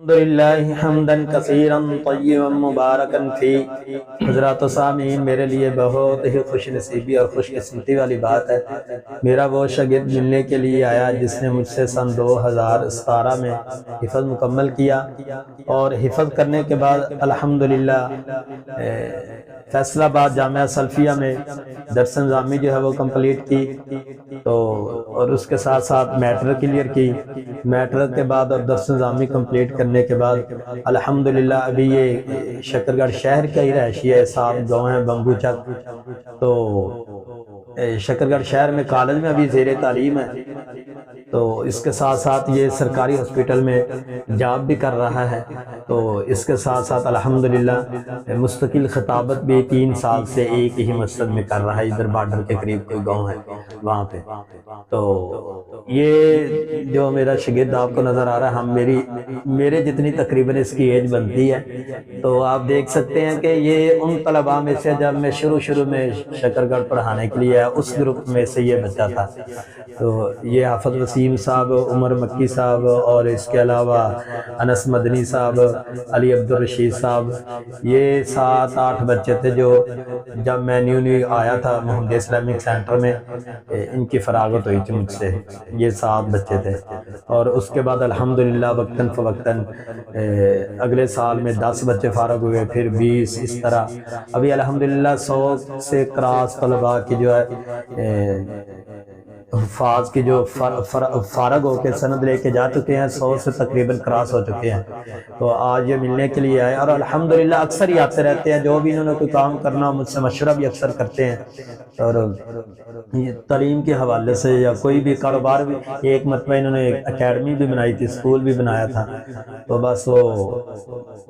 الحمدللہ حمداً کثیراً طیباً مبارکاً فی۔ حضرات و سامعین، میرے لیے بہت ہی خوش نصیبی اور خوش قسمتی والی بات ہے، میرا وہ شاگرد ملنے کے لیے آیا جس نے مجھ سے سن 2017 میں حفظ مکمل کیا، اور حفظ کرنے کے بعد الحمدللہ فیصل آباد جامعہ سلفیہ میں درس نظامی جو ہے وہ کمپلیٹ کی، تو اور اس کے ساتھ ساتھ میٹرک کلیئر کی۔ میٹرک کے بعد اور درس نظامی کمپلیٹ کرنے کے بعد الحمدللہ ابھی یہ شکرگڑھ شہر کا ہی رہائشی ہے، صاحب گاؤں ہے بمبو چک، تو شکرگڑھ شہر میں کالج میں ابھی زیر تعلیم ہے، تو اس کے ساتھ ساتھ یہ سرکاری ہاسپٹل میں جاب بھی کر رہا ہے، تو اس کے ساتھ ساتھ الحمدللہ مستقل خطابت بھی 3 سال سے ایک ہی مسجد میں کر رہا ہے، ادھر بارڈر کے قریب کوئی گاؤں ہے وہاں پہ۔ تو یہ جو میرا شاگرد آپ کو نظر آ رہا ہے، میرے جتنی تقریباً اس کی ایج بنتی ہے، تو آپ دیکھ سکتے ہیں کہ یہ ان طلباء میں سے جب میں شروع میں شکرگڑھ پڑھانے کے لیے اس گروپ میں سے یہ بچہ تھا، تو یہ حافظ وسیم صاحب، عمر مکی صاحب، اور اس کے علاوہ انس مدنی صاحب، علی عبدالرشید صاحب، یہ 7-8 بچے تھے جو جب میں نیو آیا تھا محمد اسلامک سینٹر میں، ان کی فراغت ہوئی تھی مجھ سے، یہ 7 بچے تھے، اور اس کے بعد الحمدللہ وقتاً فوقتاً اگلے سال میں 10 بچے فارغ ہوئے، پھر 20، اس طرح ابھی الحمدللہ 100 سے کراس طلباء کی جو ہے حفاظ کی جو فارغ ہو کے سند لے کے جا چکے ہیں، 100 سے تقریباً کراس ہو چکے ہیں، تو آج یہ ملنے کے لیے آئے، اور الحمدللہ اکثر ہی آتے رہتے ہیں، جو بھی انہوں نے کوئی کام کرنا مجھ سے مشورہ بھی اکثر کرتے ہیں، اور تعلیم کے حوالے سے یا کوئی بھی کاروبار بھی، ایک مرتبہ انہوں نے ایک اکیڈمی بھی بنائی تھی، اسکول بھی بنایا تھا، تو بس وہ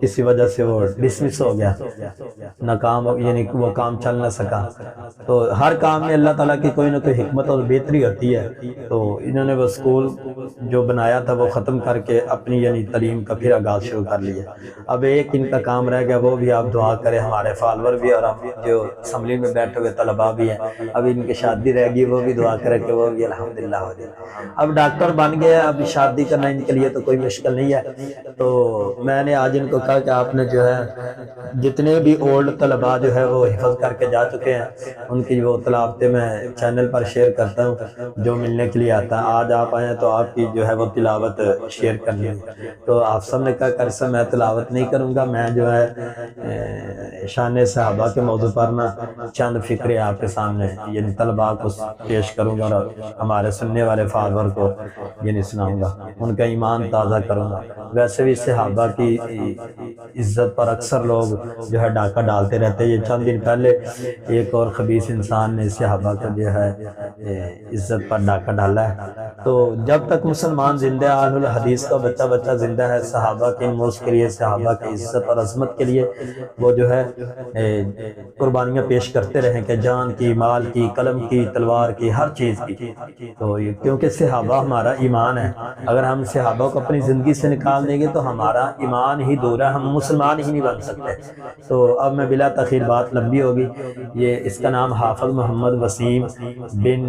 کسی وجہ سے وہ ڈسمس ہو گیا، ناکام، یعنی وہ کام چل نہ سکا۔ تو ہر کام میں اللہ تعالیٰ کی کوئی نہ کوئی حکمت اور بہتری ہوتی ہے، تو انہوں نے وہ اسکول جو بنایا تھا وہ ختم کر کے اپنی یعنی تعلیم کا پھر آغاز شروع کر لیا۔ اب ایک ان کا کام رہ گیا، وہ بھی آپ دعا کریں، ہمارے فالور بھی اور ہم جو اسمبلی میں بیٹھے ہوئے طلباء بھی ہیں، اب ان کی شادی رہ گئی، وہ بھی دعا کریں کہ وہ بھی الحمدللہ ہو جائے۔ اب ڈاکٹر بن گئے، اب شادی کرنا ان کے لیے تو کوئی مشکل نہیں ہے، تو میں نے آج ان کو کہا کہ آپ نے جو ہے جتنے بھی اولڈ طلباء جو ہے وہ حفظ کر کے جا چکے ہیں، ان کی وہ تلاوتیں میں چینل پر شیئر کرتا ہوں، جو ملنے کے لیے آتا ہے، آج آپ آئے ہیں تو آپ کی جو ہے وہ تلاوت شیئر کرنی ہے، تو آپ سب نے کہا کہ سر میں تلاوت نہیں کروں گا، میں جو ہے شان صحابہ کے موضوع پر نا چند فکرے آپ کے سامنے یعنی طلباء کو پیش کروں گا، اور ہمارے سننے والے فالور کو یعنی سناؤں گا، ان کا ایمان تازہ کروں گا۔ ویسے بھی صحابہ کی عزت پر اکثر لوگ جو ہے ڈاکہ ڈالتے رہتے ہیں، یہ چند دن پہلے ایک اور خبیث انسان نے صحابہ کو جو ہے عزت پر ڈاکہ ڈالا ہے، تو جب تک مسلمان زندہ، اہل الحدیث کا بچہ زندہ ہے، صحابہ کے موت کے لیے، صحابہ کی عزت اور عظمت کے لیے وہ جو ہے قربانیاں پیش کرتے رہیں، کہ جان کی، مال کی، قلم کی، تلوار کی، ہر چیز کی، تو کیونکہ صحابہ ہمارا ایمان ہے، اگر ہم صحابہ کو اپنی زندگی سے نکال دیں گے تو ہمارا ایمان ہی دور ہے، ہم مسلمان ہی نہیں بن سکتے۔ تو اب میں بلا تاخیر، بات لمبی ہوگی، یہ اس کا نام حافظ محمد وسیم بن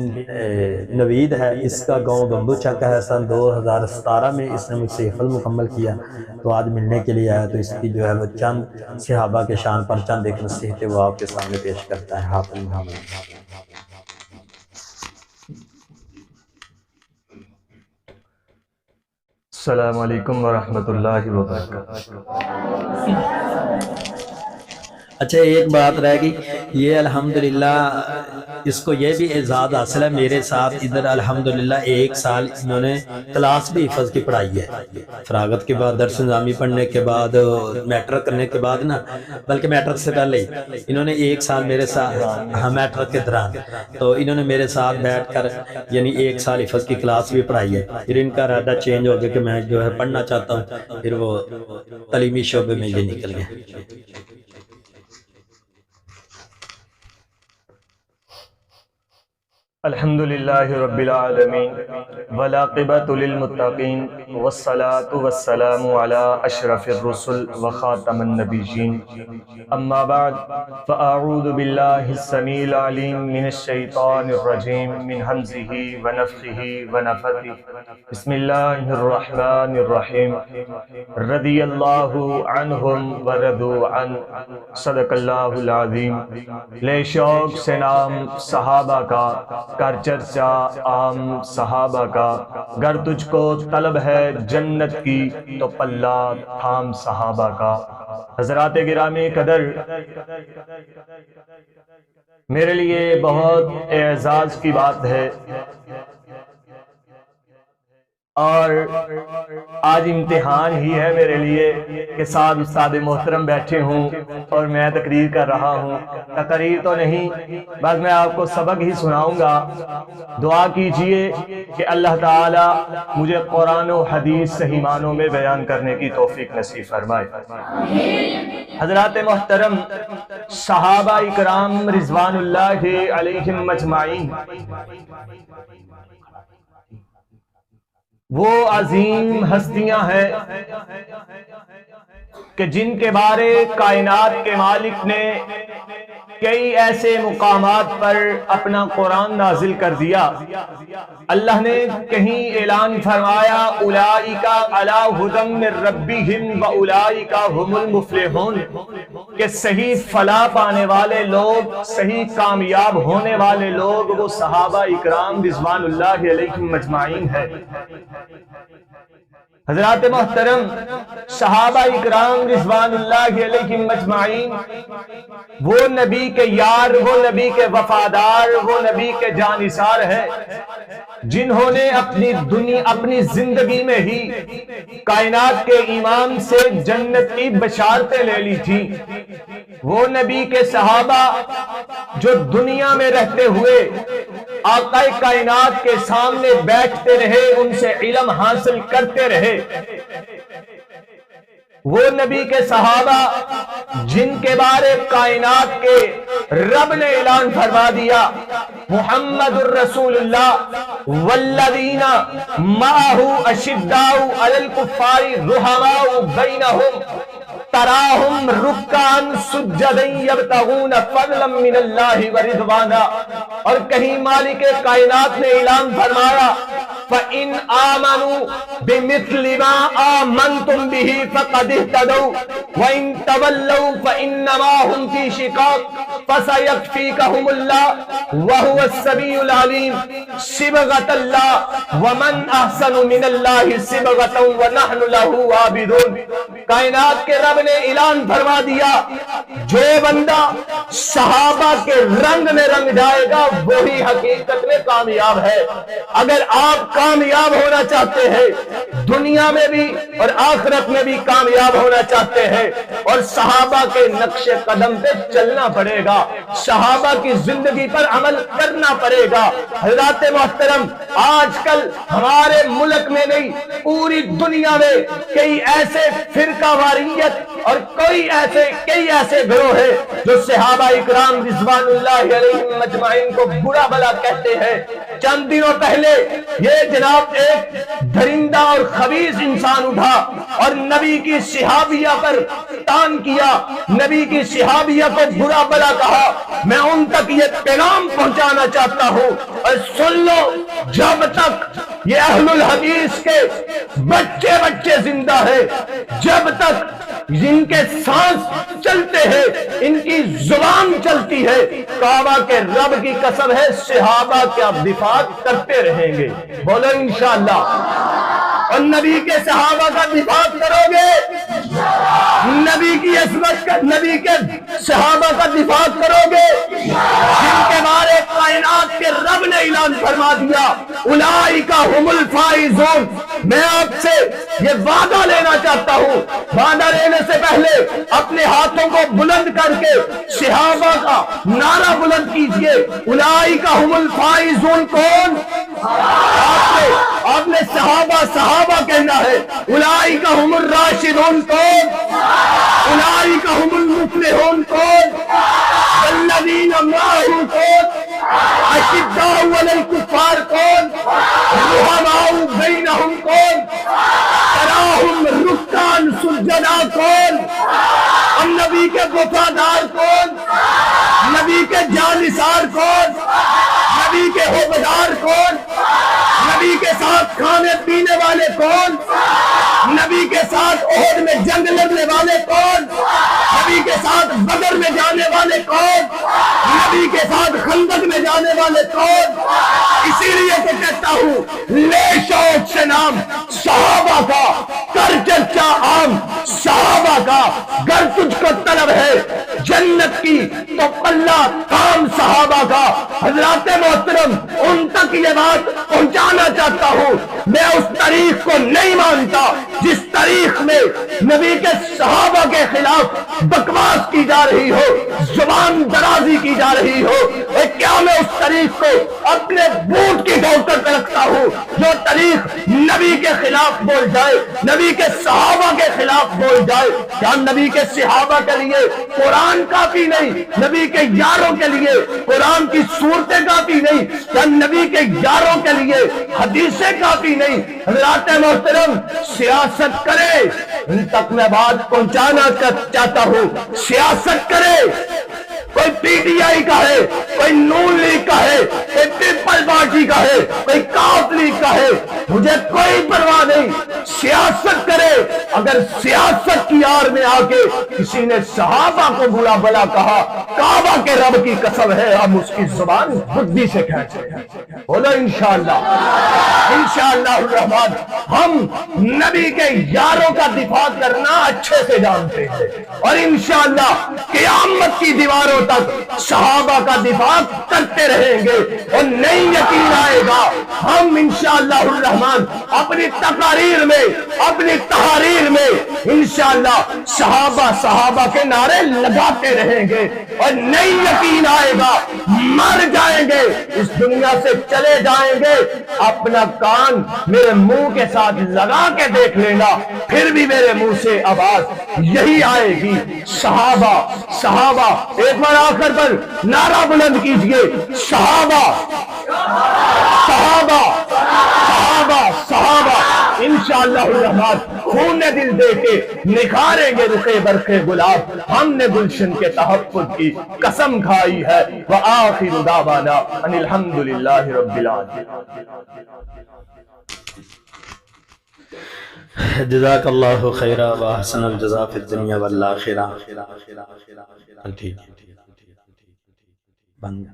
نوید ہے، اس کا گاؤں بمبو چک ہے، سن 2017 میں اس نے مجھ سے حفظ مکمل کیا، تو آج ملنے کے لیے آیا، تو اس کی جو ہے وہ چند صحابہ کے شان پر چند ایک نصیحتیں وہ آپ کے سامنے پیش کرتا ہے۔ حافظ محمد۔ السلام علیکم ورحمۃ اللہ وبرکاتہ۔ اچھا ایک بات رہ گئی، یہ الحمدللہ اس کو یہ بھی اعزاز حاصل ہے، میرے ساتھ ادھر الحمدللہ 1 سال انہوں نے کلاس بھی حفظ کی پڑھائی ہے، فراغت کے بعد، درس نظامی پڑھنے کے بعد، میٹرک کرنے کے بعد نا، بلکہ میٹرک سے پہلے ہی انہوں نے 1 سال میرے ساتھ، ہاں میٹرک کے دوران، تو انہوں نے میرے ساتھ بیٹھ کر یعنی 1 سال حفظ کی کلاس بھی پڑھائی ہے، پھر ان کا ارادہ چینج ہو گیا کہ میں جو ہے پڑھنا چاہتا ہوں، پھر وہ تعلیمی شعبے میں یہ نکل گئے۔ الحمدللہ رب العالمین والعاقبۃ للمتقین والصلاة والسلام علی اشرف الرسل وخاتم النبیین اما بعد فاعوذ باللہ السمیع العلیم من الشیطان الرجیم من ہمزہ ونفخہ ونفثہ بسم اللہ الرحمن الرحیم رضی اللہ عنہم ورضوا عنہ صدق اللہ العظیم۔ لے شوق سے نام صحابہ کا کر چرچا عام صحابہ کا، گر تجھ کو طلب ہے جنت کی تو پلہ تھام صحابہ کا۔ حضرات گرامی قدر، میرے لیے بہت اعزاز کی بات ہے اور آج امتحان ہی ہے میرے لیے کہ ساتھ استاد محترم بیٹھے ہوں اور میں تقریر کر رہا ہوں۔ تقریر تو نہیں، بس میں آپ کو سبق ہی سناؤں گا۔ دعا کیجئے کہ اللہ تعالی مجھے قرآن و حدیث صحیح معنوں میں بیان کرنے کی توفیق نصیب فرمائے۔ حضرات محترم، صحابہ اکرام رضوان اللہ علیہم اجمعین وہ عظیم ہستیاں ہیں کہ جن کے بارے کائنات کے مالک نے کئی ایسے مقامات پر اپنا قرآن نازل کر دیا۔ اللہ نے کہیں اعلان فرمایا اولئک علی ھدی من ربہم واولئک ھم المفلحون، کہ صحیح فلاح پانے والے لوگ، صحیح کامیاب ہونے والے لوگ وہ صحابہ اکرام رضوان اللہ علیہم اجمعین ہیں۔ حضرات محترم، صحابہ اکرام رضوان اللہ علیہم اجمعین وہ نبی کے یار، وہ نبی کے وفادار، وہ نبی کے جانثار ہیں جنہوں نے اپنی زندگی میں ہی کائنات کے امام سے جنت کی بشارتیں لے لی تھی۔ وہ نبی کے صحابہ جو دنیا میں رہتے ہوئے آقا کائنات کے سامنے بیٹھتے رہے، ان سے علم حاصل کرتے رہے۔ وہ نبی کے صحابہ جن کے بارے کائنات کے رب نے اعلان فرما دیا محمد الرسول اللہ والذین معہ اشداء علی الکفار رحماء بینہم تراہم رکعا سجدا یبتغون فضلا من اللہ ورضوانا۔ اور کہیں مالک کائنات نے اعلان فرمایا فَإِنْ آمَنُوا بِمِثْلِ مَا آمَنْتُمْ بِهِ فَقَدِ اهْتَدَوْا وَإِنْ تَوَلَّوْا فَإِنَّمَا هُمْ فِي شِقَاقٍ فَسَيَكْفِيكَهُمُ اللَّهُ وَهُوَ السَّمِيعُ الْعَلِيمُ صِبْغَةَ اللَّهِ وَمَنْ أَحْسَنُ مِنَ اللَّهِ صِبْغَةً وَنَحْنُ لَهُ عَابِدُونَ۔ کائنات کے رب نے اعلان فرما دیا جو بندہ صحابہ کے رنگ میں رنگ جائے گا وہی حقیقت میں کامیاب ہے۔ اگر آپ کامیاب ہونا چاہتے ہیں، دنیا میں بھی اور آخرت میں بھی کامیاب ہونا چاہتے ہیں، اور صحابہ کے نقش قدم پہ چلنا پڑے گا، صحابہ کی زندگی پر عمل کرنا پڑے گا۔ حضرات محترم، آج کل ہمارے ملک میں نہیں پوری دنیا میں کئی ایسے فرقہ واریت اور کئی ایسے گروہ ہیں جو صحابہ اکرام رضوان اللہ علیہم اجمعین کو برا بھلا کہتے ہیں۔ چند دنوں پہلے یہ جناب ایک درندہ اور خبیث انسان اٹھا اور نبی کی صحابیہ پر تان کیا، نبی کی صحابیہ کو برا بھلا کہا۔ میں ان تک یہ پیغام پہنچانا چاہتا ہوں، اور سن لو، جب تک یہ اہل الحدیث کے بچے زندہ ہے، جب تک جن کے سانس چلتے ہیں، ان کی زبان چلتی ہے، کعبہ کے رب کی قسم ہے صحابہ کا دفاع کرتے رہیں گے۔ بولو انشاءاللہ۔ اور نبی کے صحابہ کا دفاع کرو گے، نبی کی عصمت کا، نبی کے صحابہ کا دفاع کرو گے جن کے بارے کائنات کے رب نے اعلان فرما دیا اولئک ھم الفائزون۔ میں آپ سے یہ وعدہ لینا چاہتا ہوں، وعدہ لینے سے پہلے اپنے ہاتھوں کو بلند کر کے صحابہ کا نعرہ بلند کیجئے، اولئک ھم الفائزون۔ کون؟ آپ نے صحابہ کہنا ہے۔ اولئک ھم الراشدون۔ کون؟ اولئک ھم المفلحون۔ کون؟ والذین معہ۔ کون؟ اشداء علی الکفار کون؟ رحماء بینہم کون؟ تراہم رکعاً سجدا کون؟ ہم نبی کے وفادار کون؟ نبی کے جانثار کون؟ نبی کے حوبدار کون؟ نبی کے ساتھ کھانے پینے والے کون؟ نبی کے ساتھ احد میں جنگ لڑنے والے کون؟ نبی کے ساتھ بدر میں جانے والے کون؟ نبی کے ساتھ خندق میں جانے والے کون؟ اسی لیے تو کہتا ہوں لے شوق سے نام صحابہ کا، کر چرچا عام صحابہ کا، گر تجھ کو طلب ہے جنت کی تو پلہ کام صحابہ کا۔ حضرات محترم، ان تک یہ بات پہنچانا چاہتا ہوں، میں اس تاریخ کو نہیں مانتا جس تاریخ میں نبی کے صحابہ کے خلاف بکواس کی جا رہی ہو، زبان درازی کی جا رہی ہو۔ کیا میں اس تاریخ کو اپنے بوٹ کی ڈاکٹر پہ رکھتا ہوں؟ جو تاریخ نبی کے خلاف بول جائے، نبی کے صحابہ کے خلاف بول جائے، کیا نبی کے صحابہ کے لیے قرآن کافی نہیں؟ نبی کے یاروں کے لیے قرآن کی صورتیں کافی نہیں؟ کیا نبی کے یاروں کے لیے حدیثیں کافی نہیں؟ حضرات محترم، سیاست کرے، ان تک میں بات پہنچانا چاہتا ہوں، سیاست کرے، کوئی پی ٹی آئی کا ہے، کوئی نون لیگ کا ہے، کوئی پیپل پارٹی کا ہے، کوئی کاف لیگ کا ہے، مجھے کوئی پرواہ نہیں، سیاست کرے۔ اگر سیاست کی آڑ میں آ کے کسی نے صحابہ کو برا بلا کہا، کعبہ کے رب کی قسم ہے ہم اس کی زبان بدھی سے کھینچیں۔ بولو انشاءاللہ، انشاءاللہ الرحمن۔ ہم نبی کے یاروں کا دفاع کرنا اچھے سے جانتے ہیں، اور انشاءاللہ قیامت کی دیواروں تک صحابہ کا دفاع کرتے رہیں گے، اور نہیں یقین آئے گا ہم انشاءاللہ الرحمن اپنی تقاریر میں، اپنی تحاریر میں انشاءاللہ صحابہ کے نعرے لگاتے رہیں گے، اور نہیں یقین آئے گا مر جائیں گے، اس دنیا سے چلے جائیں گے، اپنا کان میرے منہ کے ساتھ لگا کے دیکھ لینا، پھر بھی میرے منہ سے آواز یہی آئے گی، صحابہ صحابہ۔ ایک بار آخر پر نعرہ بلند کیجئے، صحابہ صحابہ صحابہ صحابہ۔ انشاءاللہ الرحمن خون دل دے کے نکھاریں گے رخے برخے گلاب، ہم نے گلشن کے تحفظ کی قسم کھائی ہے۔ وآخر دعوانا ان الحمدللہ رب العالمین۔ جزاک اللہ خیرہ و احسن الجزا فی الدنیا والآخرہ۔ ٹھیک ہے بند